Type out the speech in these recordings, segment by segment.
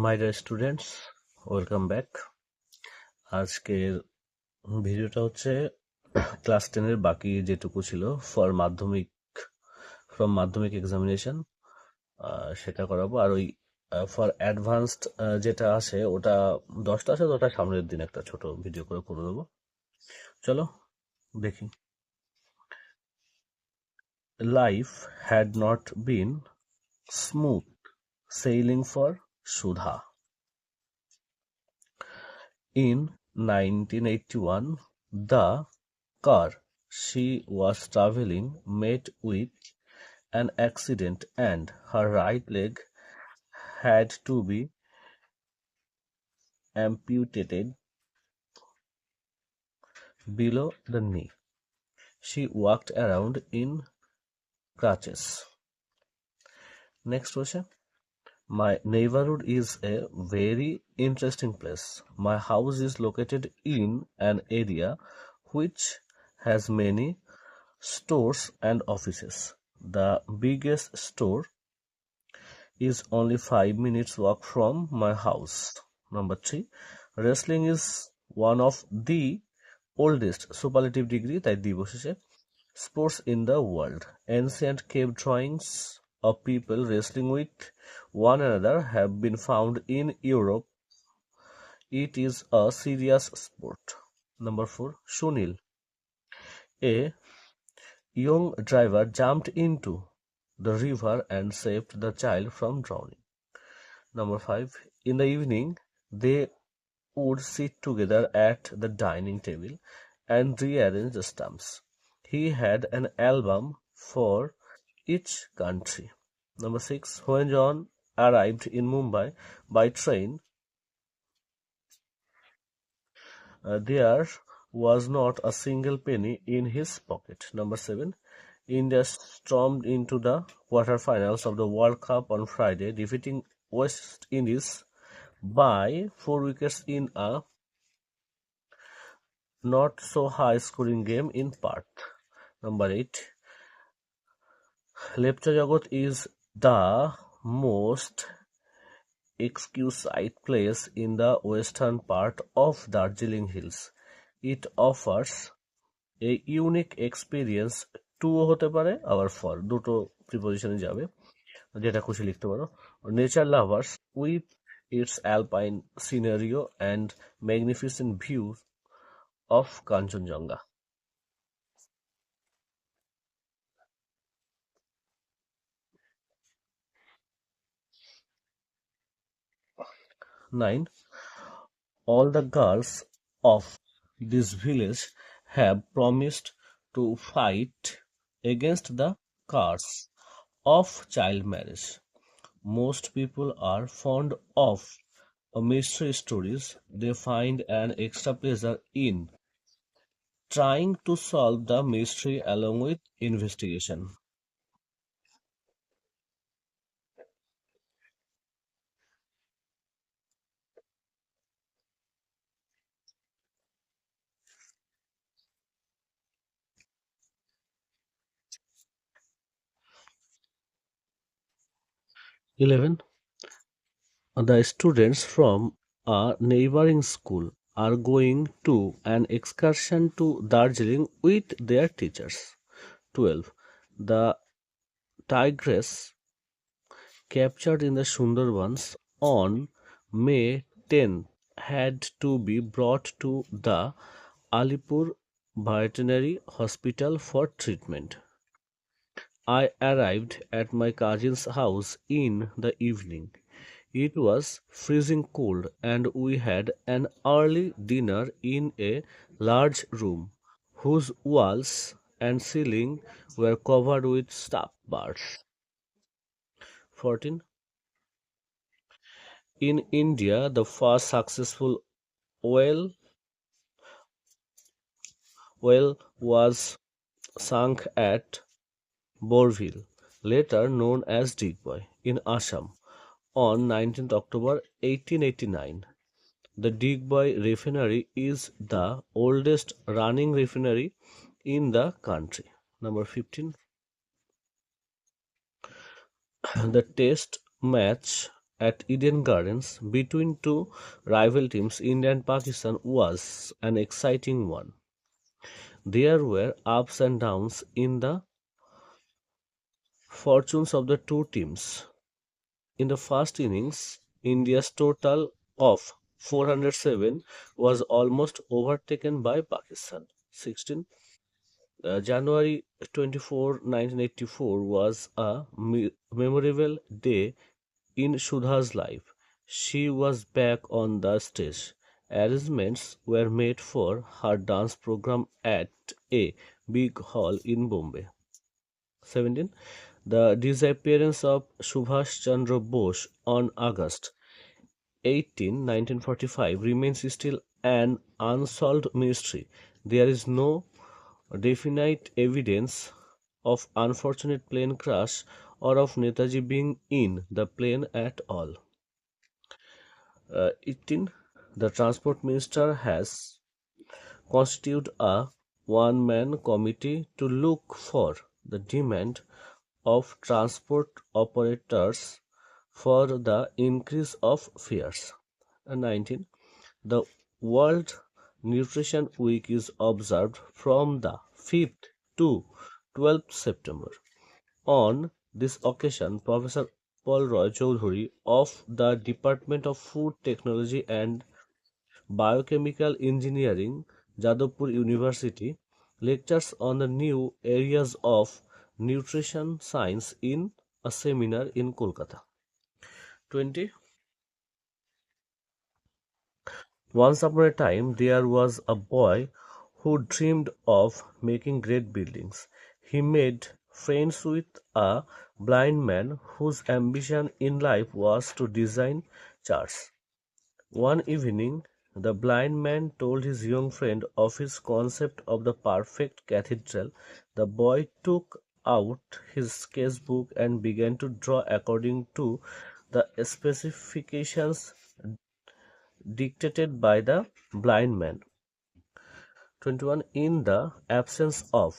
My dear students, welcome back. আজকের ভিডিওটা হচ্ছে ক্লাস 10-এর বাকি যেটুকু ছিল ফ্রম মাধ্যমিক এক্সামিনেশন, সেটা করাবো। আর ওই ফর অ্যাডভান্সড যেটা আছে ওটা 10টা আছে, তো ওটা সামনের দিন একটা ছোট ভিডিও করে দেবো। চলো দেখি। Life had not been smooth sailing for Sudha. In 1981, the car she was traveling met with an accident and her right leg had to be amputated below the knee. She walked around in crutches. Next question. My neighborhood is a very interesting place. My house is located in an area which has many stores and offices. The biggest store is only 5 minutes walk from my house. Number 3. Wrestling is one of the oldest superlative degree তাই দি বসেছে sports in the world. Ancient cave drawings of people wrestling with one another have been found in Europe. It is a serious sport. Number 4. Sunil, a young driver, jumped into the river and saved the child from drowning. Number 5. In the evening, they would sit together at the dining table and rearrange the stamps. He had an album for each country. Number 6. When John arrived in Mumbai by train, there was not a single penny in his pocket. Number 7. India stormed into the quarterfinals of the World Cup on Friday, defeating West Indies by 4 wickets in a not so high scoring game in Perth. Number 8. Lepcha Jagat is the most exquisite place in the western part of Darjeeling Hills. It offers a unique experience. টু হতে পারে, আবার for, দুটো প্রিপোজিশনে যাবে, যেটা খুশি লিখতে পারো। Nature lovers with its alpine scenario and magnificent view of Kanchenjunga. 9. All the girls of this village have promised to fight against the curse of child marriage. Most people are fond of mystery stories. They find an extra pleasure in trying to solve the mystery along with investigation. Eleven. The students from a neighboring school are going to an excursion to Darjeeling with their teachers. 12. The tigress captured in the Sundarbans on May 10 had to be brought to the Alipur Veterinary Hospital for treatment. I arrived at my cousin's house in the evening. It was freezing cold, and we had an early dinner in a large room whose walls and ceiling were covered with stuffed birds. 14. In India, the first successful well was sunk at Borville, later known as Digboy, in Assam, on 19th October 1889. The Digboy refinery is the oldest running refinery in the country. Number 15. The test match at Eden Gardens between two rival teams, India and Pakistan, was an exciting one. There were ups and downs in the fortunes of the two teams. In the first innings, India's total of 407 was almost overtaken by Pakistan. 16. January 24, 1984 was a memorable day in Shudha's life. She was back on the stage. Arrangements were made for her dance program at a big hall in Bombay. 17. The disappearance of Subhash Chandra Bose on August 18, 1945 remains still an unsolved mystery. There is no definite evidence of unfortunate plane crash or of Netaji being in the plane at all. 18. The Transport Minister has constituted a one-man committee to look for the demand of transport operators for the increase of fares. 19. The World Nutrition Week is observed from the 5th to 12th September. On this occasion, Professor Paul Roy Choudhury of the Department of Food Technology and Biochemical Engineering, Jadavpur University, lectures on the new areas of nutrition science in a seminar in Kolkata. 20. Once upon a time, there was a boy who dreamed of making great buildings. He made friends with a blind man whose ambition in life was to design churches. One evening, the blind man told his young friend of his concept of the perfect cathedral. The boy took out his sketchbook and began to draw according to the specifications dictated by the blind man. 21. In the absence of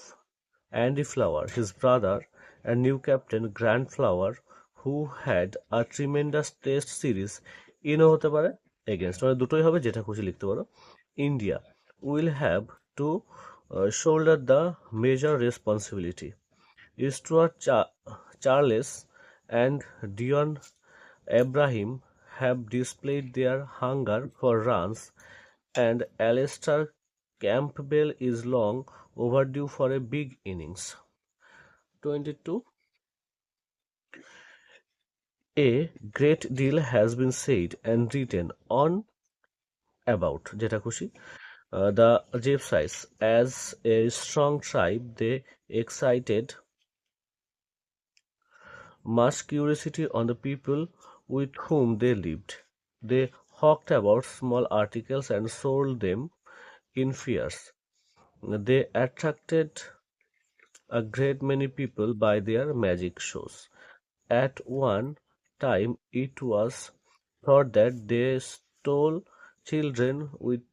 Andy Flower, his brother and new captain Grant Flower, who had a tremendous test series, ইনও হতে পারে against, মানে দুটোই হবে, যেটা খুশি লিখতে পারো। India will have to shoulder the major responsibility. Stuart Charles and Dion Abraham have displayed their hunger for runs, and Alistair Campbell is long overdue for a big innings. 22. A great deal has been said and written on about যেটা খুশি the gypsies. As a strong tribe, they excited much curiosity on the people with whom they lived. They hawked about small articles and sold them in fears. They attracted a great many people by their magic shows. At one time it was thought that they stole children with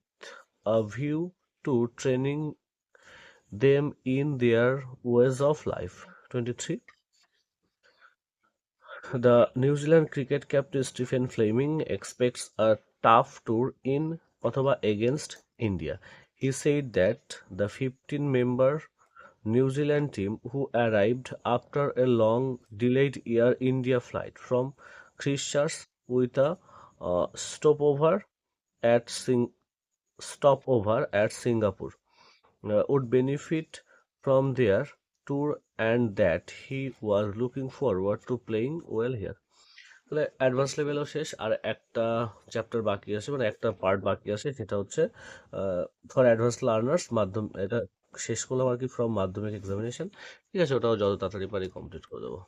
a view to training them in their ways of life. 23. The New Zealand cricket captain Stephen Fleming expects a tough tour in অথবা against India. He said that the 15-member New Zealand team, who arrived after a long delayed Air India flight from Christchurch with a stopover at Singapore, would benefit from their tour and that he was looking forward to playing well here. তাহলে advance লেভেলও শেষ, আর একটা chapter বাকি আছে, মানে একটা part বাকি আছে, সেটা হচ্ছে ফর অ্যাডভান্স লার্নার্স মাধ্যম, এটা শেষ করলাম আর কি, ফ্রম মাধ্যমিক এক্সামিনেশন। ঠিক আছে, ওটাও যত তাড়াতাড়ি পারি কমপ্লিট করে দেবো।